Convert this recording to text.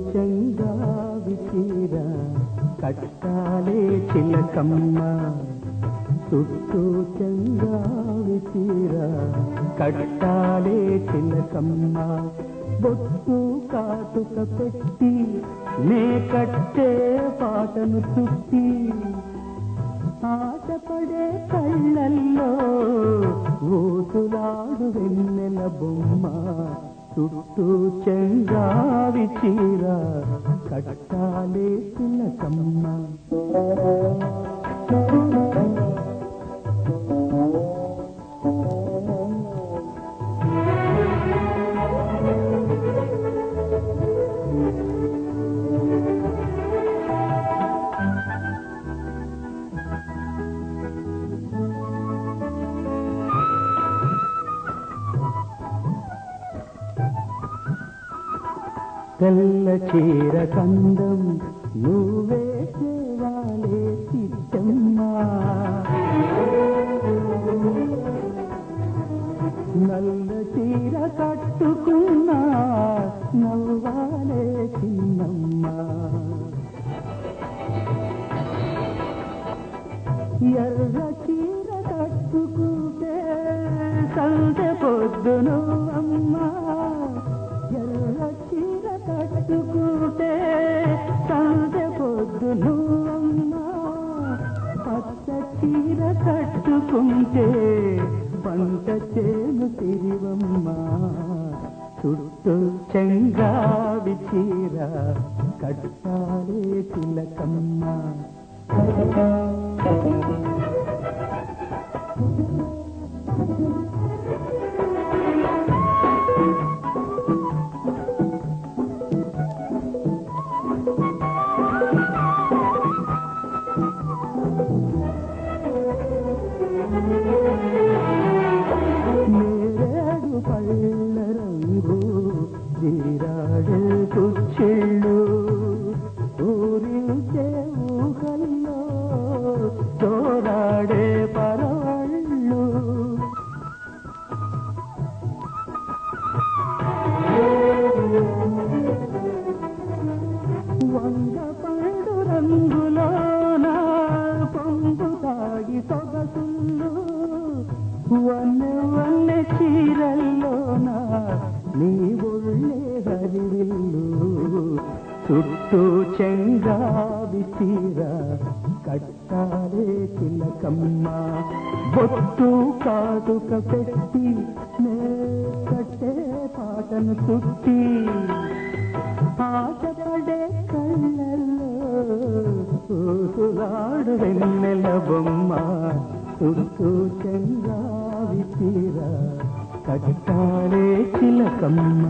చెంగావి చీర కట్టాలే చిలకమ్మ చుట్టూ చెంగావి చీర కట్టాలే చిలకమ్మ బొట్టు కాటుక పెట్టి నే కట్టే పాటను చుట్టి ఆశపడే కళ్ళల్లో ఊసులాడు వెన్నెల బొమ్మ చుట్టూ చెంగావి చీర కట్టాలే చిలకమ్మ తెల్ల చీర కందం నువ్వే చేవాలే చిట్టమ్మ నల్ల చీర కట్టుకున్నా నవ్వాలే చిన్నమ్మ ఎర్ర చీర కట్టుకుంటే సంతె పొద్దును అమ్మా ఎర్ర చీర కట్టుకుంటే సంతె పొద్దును అమ్మా పచ్చ చీర కట్టుకుంటే పంట చేను తిరివమ్మ చుట్టూ చెంగావి చీర కట్టాలే చిలకమ్మ నేరేడు పళ్ళ రంగు జీరాడు కుచ్చిళ్ళు ఊరించే ఊహల్లో తోరాడే పరవళ్ళు వంగ పండు రంగులోన పొంగు తాగి సొగసుళ్ళు వన్నె వన్నె చీరల్లోన నీ ఒళ్ళే హరివిల్లు చుట్టూ చెంగావి చీర కట్టాలే చిలకమ్మ బొట్టు కాటుక పెట్టి నే కట్టే పాటను చుట్టి ఆశపడే కళ్ళల్లో ఊసులాడు వెన్నెల బొమ్మ చుట్టూ చెంగావి చీర కట్టాలే చిలకమ్మ